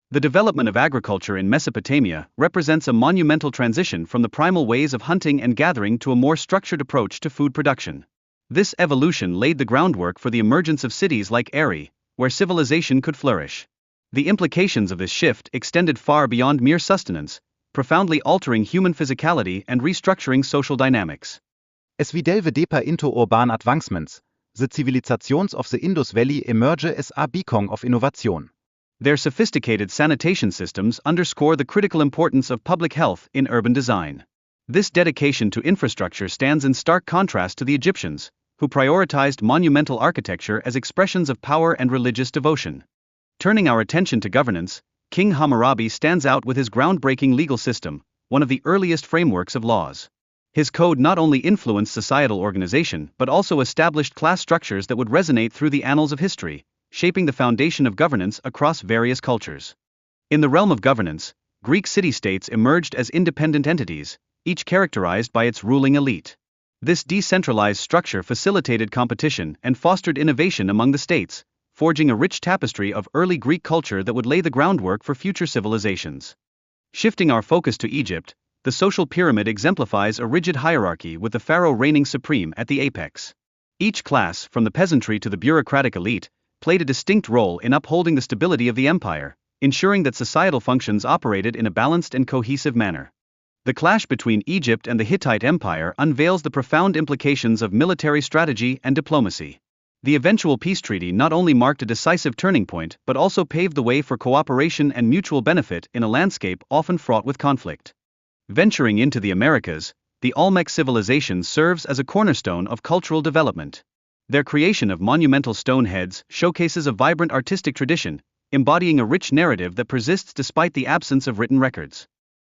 The development of agriculture in Mesopotamia represents a monumental transition from the primal ways of hunting and gathering to a more structured approach to food production. This evolution laid the groundwork for the emergence of cities like Eri, where civilization could flourish. The implications of this shift extended far beyond mere sustenance, profoundly altering human physicality and restructuring social dynamics. As we delve deeper into urban advancements, the civilizations of the Indus Valley emerge as a beacon of innovation. Their sophisticated sanitation systems underscore the critical importance of public health in urban design. This dedication to infrastructure stands in stark contrast to the Egyptians, who prioritized monumental architecture as expressions of power and religious devotion. Turning our attention to governance, King Hammurabi stands out with his groundbreaking legal system, one of the earliest frameworks of laws. His code not only influenced societal organization but also established class structures that would resonate through the annals of history, shaping the foundation of governance across various cultures. In the realm of governance, Greek city-states emerged as independent entities, each characterized by its ruling elite. This decentralized structure facilitated competition and fostered innovation among the states, forging a rich tapestry of early Greek culture that would lay the groundwork for future civilizations. Shifting our focus to Egypt, the social pyramid exemplifies a rigid hierarchy with the pharaoh reigning supreme at the apex. Each class, from the peasantry to the bureaucratic elite, played a distinct role in upholding the stability of the empire, ensuring that societal functions operated in a balanced and cohesive manner. The clash between Egypt and the Hittite Empire unveils the profound implications of military strategy and diplomacy. The eventual peace treaty not only marked a decisive turning point but also paved the way for cooperation and mutual benefit in a landscape often fraught with conflict. Venturing into the Americas, the Olmec civilization serves as a cornerstone of cultural development. Their creation of monumental stone heads showcases a vibrant artistic tradition, embodying a rich narrative that persists despite the absence of written records.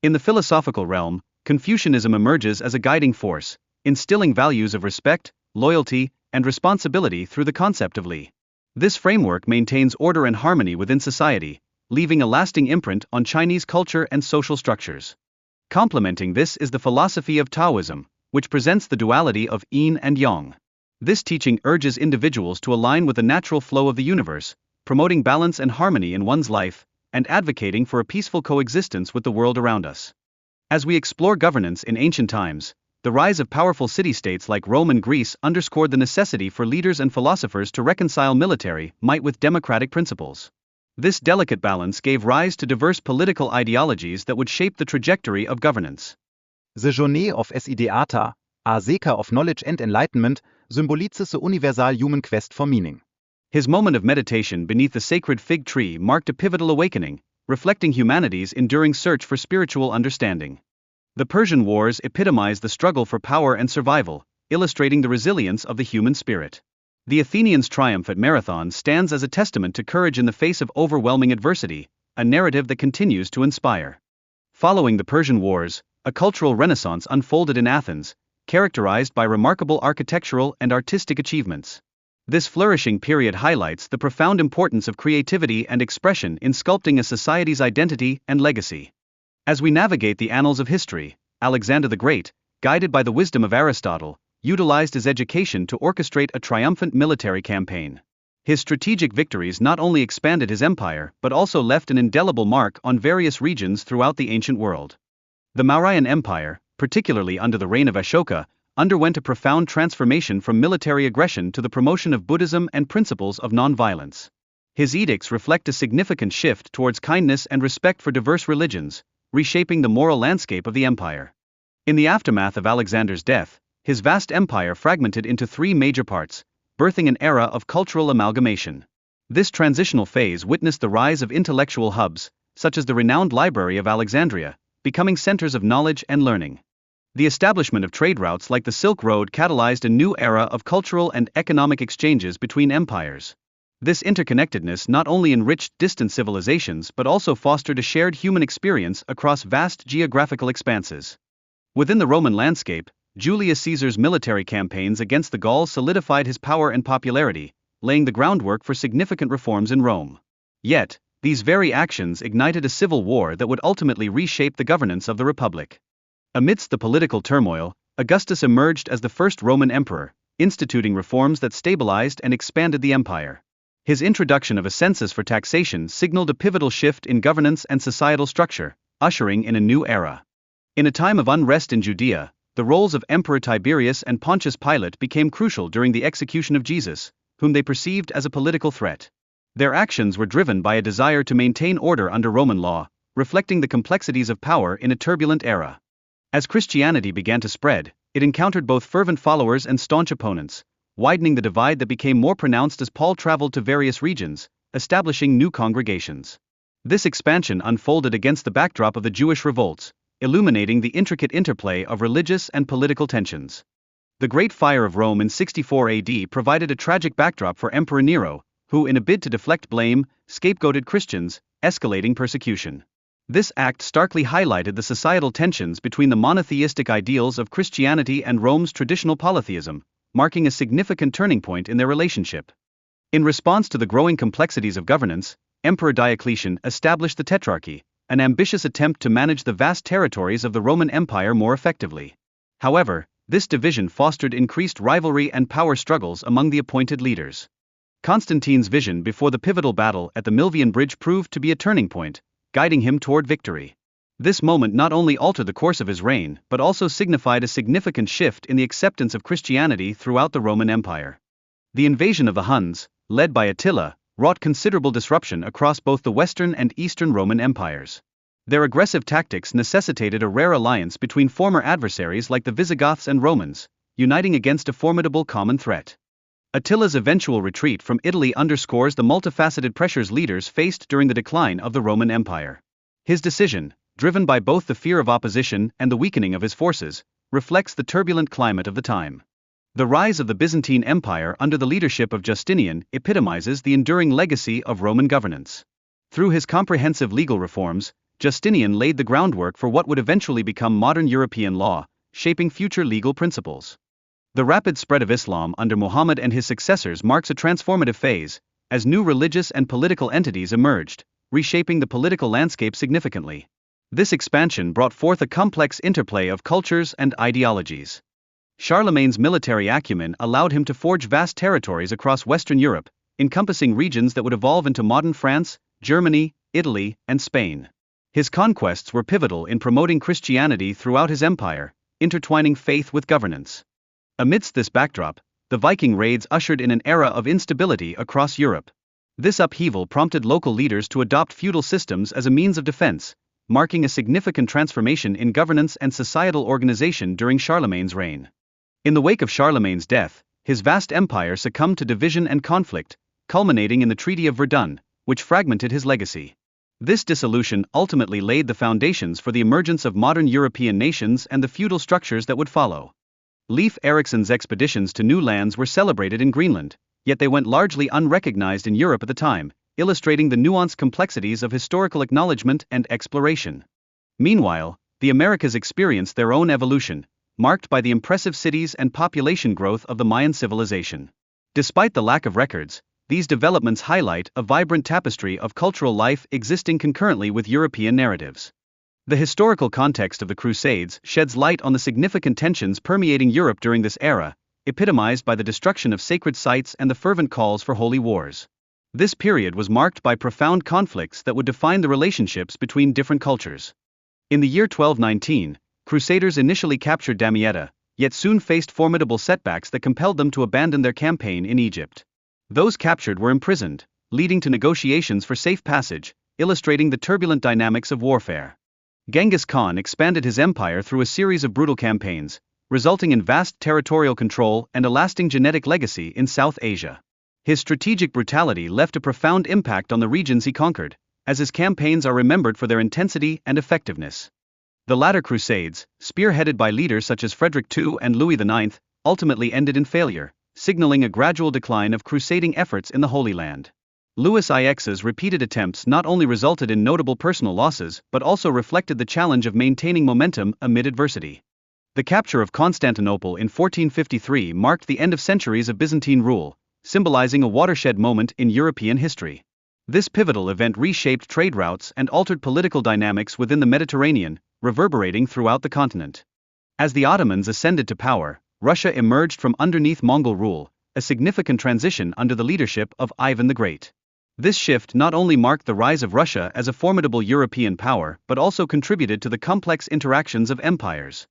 In the philosophical realm, Confucianism emerges as a guiding force, instilling values of respect, loyalty, and responsibility through the concept of li. This framework maintains order and harmony within society, leaving a lasting imprint on Chinese culture and social structures. Complementing this is the philosophy of Taoism, which presents the duality of yin and yang. This teaching urges individuals to align with the natural flow of the universe, promoting balance and harmony in one's life, and advocating for a peaceful coexistence with the world around us. As we explore governance in ancient times, the rise of powerful city-states like Rome and Greece underscored the necessity for leaders and philosophers to reconcile military might with democratic principles. This delicate balance gave rise to diverse political ideologies that would shape the trajectory of governance. The journey of Siddhartha, a seeker of knowledge and enlightenment, symbolizes the universal human quest for meaning. His moment of meditation beneath the sacred fig tree marked a pivotal awakening, reflecting humanity's enduring search for spiritual understanding. The Persian Wars epitomized the struggle for power and survival, illustrating the resilience of the human spirit. The Athenians' triumph at Marathon stands as a testament to courage in the face of overwhelming adversity, a narrative that continues to inspire. Following the Persian Wars, a cultural renaissance unfolded in Athens, characterized by remarkable architectural and artistic achievements. This flourishing period highlights the profound importance of creativity and expression in sculpting a society's identity and legacy. As we navigate the annals of history, Alexander the Great, guided by the wisdom of Aristotle, utilized his education to orchestrate a triumphant military campaign. His strategic victories not only expanded his empire but also left an indelible mark on various regions throughout the ancient world. The Mauryan Empire, particularly under the reign of Ashoka, underwent a profound transformation from military aggression to the promotion of Buddhism and principles of nonviolence. His edicts reflect a significant shift towards kindness and respect for diverse religions, reshaping the moral landscape of the empire. In the aftermath of Alexander's death, his vast empire fragmented into three major parts, birthing an era of cultural amalgamation. This transitional phase witnessed the rise of intellectual hubs, such as the renowned Library of Alexandria, becoming centers of knowledge and learning. The establishment of trade routes like the Silk Road catalyzed a new era of cultural and economic exchanges between empires. This interconnectedness not only enriched distant civilizations but also fostered a shared human experience across vast geographical expanses. Within the Roman landscape, Julius Caesar's military campaigns against the Gauls solidified his power and popularity, laying the groundwork for significant reforms in Rome. Yet, these very actions ignited a civil war that would ultimately reshape the governance of the Republic. Amidst the political turmoil, Augustus emerged as the first Roman emperor, instituting reforms that stabilized and expanded the empire. His introduction of a census for taxation signaled a pivotal shift in governance and societal structure, ushering in a new era. In a time of unrest in Judea, the roles of Emperor Tiberius and Pontius Pilate became crucial during the execution of Jesus, whom they perceived as a political threat. Their actions were driven by a desire to maintain order under Roman law, reflecting the complexities of power in a turbulent era. As Christianity began to spread, it encountered both fervent followers and staunch opponents, widening the divide that became more pronounced as Paul traveled to various regions, establishing new congregations. This expansion unfolded against the backdrop of the Jewish revolts, illuminating the intricate interplay of religious and political tensions. The Great Fire of Rome in 64 AD provided a tragic backdrop for Emperor Nero, who, in a bid to deflect blame, scapegoated Christians, escalating persecution. This act starkly highlighted the societal tensions between the monotheistic ideals of Christianity and Rome's traditional polytheism, marking a significant turning point in their relationship. In response to the growing complexities of governance, Emperor Diocletian established the Tetrarchy, an ambitious attempt to manage the vast territories of the Roman Empire more effectively. However, this division fostered increased rivalry and power struggles among the appointed leaders. Constantine's vision before the pivotal battle at the Milvian Bridge proved to be a turning point, guiding him toward victory. This moment not only altered the course of his reign but also signified a significant shift in the acceptance of Christianity throughout the Roman Empire. The invasion of the Huns, led by Attila, wrought considerable disruption across both the Western and Eastern Roman empires. Their aggressive tactics necessitated a rare alliance between former adversaries like the Visigoths and Romans, uniting against a formidable common threat. Attila's eventual retreat from Italy underscores the multifaceted pressures leaders faced during the decline of the Roman Empire. His decision, driven by both the fear of opposition and the weakening of his forces, reflects the turbulent climate of the time. The rise of the Byzantine Empire under the leadership of Justinian epitomizes the enduring legacy of Roman governance. Through his comprehensive legal reforms, Justinian laid the groundwork for what would eventually become modern European law, shaping future legal principles. The rapid spread of Islam under Muhammad and his successors marks a transformative phase, as new religious and political entities emerged, reshaping the political landscape significantly. This expansion brought forth a complex interplay of cultures and ideologies. Charlemagne's military acumen allowed him to forge vast territories across Western Europe, encompassing regions that would evolve into modern France, Germany, Italy, and Spain. His conquests were pivotal in promoting Christianity throughout his empire, intertwining faith with governance. Amidst this backdrop, the Viking raids ushered in an era of instability across Europe. This upheaval prompted local leaders to adopt feudal systems as a means of defense, marking a significant transformation in governance and societal organization during Charlemagne's reign. In the wake of Charlemagne's death, his vast empire succumbed to division and conflict, culminating in the Treaty of Verdun, which fragmented his legacy. This dissolution ultimately laid the foundations for the emergence of modern European nations and the feudal structures that would follow. Leif Erikson's expeditions to new lands were celebrated in Greenland, yet they went largely unrecognized in Europe at the time, illustrating the nuanced complexities of historical acknowledgement and exploration. Meanwhile, the Americas experienced their own evolution, marked by the impressive cities and population growth of the Mayan civilization. Despite the lack of records, these developments highlight a vibrant tapestry of cultural life existing concurrently with European narratives. The historical context of the Crusades sheds light on the significant tensions permeating Europe during this era, epitomized by the destruction of sacred sites and the fervent calls for holy wars. This period was marked by profound conflicts that would define the relationships between different cultures. In the year 1219, Crusaders initially captured Damietta, yet soon faced formidable setbacks that compelled them to abandon their campaign in Egypt. Those captured were imprisoned, leading to negotiations for safe passage, illustrating the turbulent dynamics of warfare. Genghis Khan expanded his empire through a series of brutal campaigns, resulting in vast territorial control and a lasting genetic legacy in South Asia. His strategic brutality left a profound impact on the regions he conquered, as his campaigns are remembered for their intensity and effectiveness. The latter crusades, spearheaded by leaders such as Frederick II and Louis IX, ultimately ended in failure, signaling a gradual decline of crusading efforts in the Holy Land. Louis IX's repeated attempts not only resulted in notable personal losses but also reflected the challenge of maintaining momentum amid adversity. The capture of Constantinople in 1453 marked the end of centuries of Byzantine rule, symbolizing a watershed moment in European history. This pivotal event reshaped trade routes and altered political dynamics within the Mediterranean, reverberating throughout the continent. As the Ottomans ascended to power, Russia emerged from underneath Mongol rule, a significant transition under the leadership of Ivan the Great. This shift not only marked the rise of Russia as a formidable European power but also contributed to the complex interactions of empires.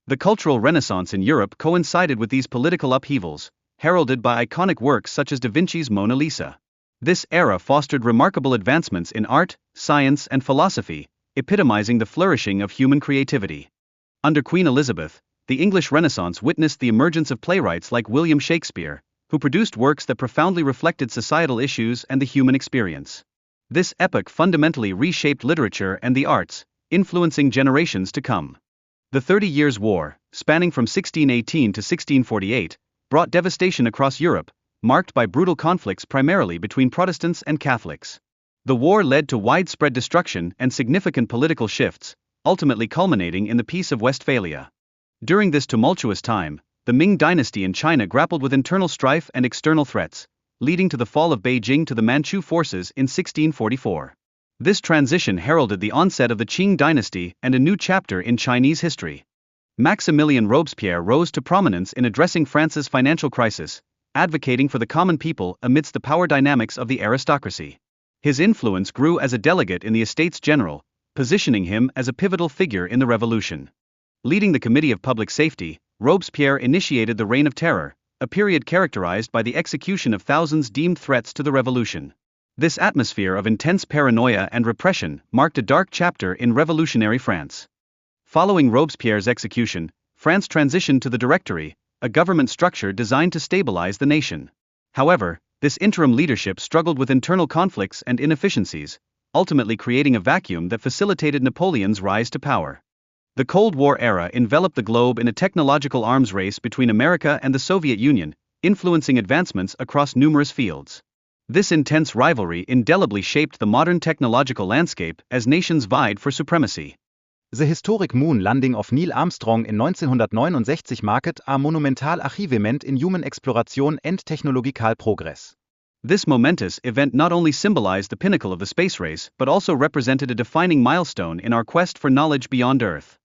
The cultural renaissance in Europe coincided with these political upheavals, heralded by iconic works such as Da Vinci's Mona Lisa. This era fostered remarkable advancements in art, science, and philosophy, epitomizing the flourishing of human creativity. Under Queen Elizabeth, the English Renaissance witnessed the emergence of playwrights like William Shakespeare, who produced works that profoundly reflected societal issues and the human experience. This epoch fundamentally reshaped literature and the arts, influencing generations to come. The 30 Years' War, spanning from 1618 to 1648, brought devastation across Europe, marked by brutal conflicts primarily between Protestants and Catholics. The war led to widespread destruction and significant political shifts, ultimately culminating in the Peace of Westphalia. During this tumultuous time, the Ming dynasty in China grappled with internal strife and external threats, leading to the fall of Beijing to the Manchu forces in 1644. This transition heralded the onset of the Qing dynasty and a new chapter in Chinese history. Maximilien Robespierre rose to prominence in addressing France's financial crisis, advocating for the common people amidst the power dynamics of the aristocracy. His influence grew as a delegate in the Estates General, positioning him as a pivotal figure in the revolution. Leading the Committee of Public Safety, Robespierre initiated the Reign of Terror, a period characterized by the execution of thousands deemed threats to the revolution. This atmosphere of intense paranoia and repression marked a dark chapter in revolutionary France. Following Robespierre's execution, France transitioned to the Directory, a government structure designed to stabilize the nation. However, this interim leadership struggled with internal conflicts and inefficiencies, ultimately creating a vacuum that facilitated Napoleon's rise to power. The Cold War era enveloped the globe in a technological arms race between America and the Soviet Union, influencing advancements across numerous fields. This intense rivalry indelibly shaped the modern technological landscape as nations vied for supremacy. The historic moon landing of Neil Armstrong in 1969 marked a monumental achievement in human exploration and technological progress. This momentous event not only symbolized the pinnacle of the space race but also represented a defining milestone in our quest for knowledge beyond Earth.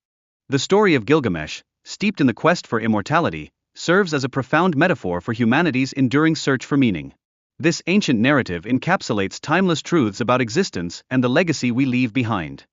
The story of Gilgamesh, steeped in the quest for immortality, serves as a profound metaphor for humanity's enduring search for meaning. This ancient narrative encapsulates timeless truths about existence and the legacy we leave behind.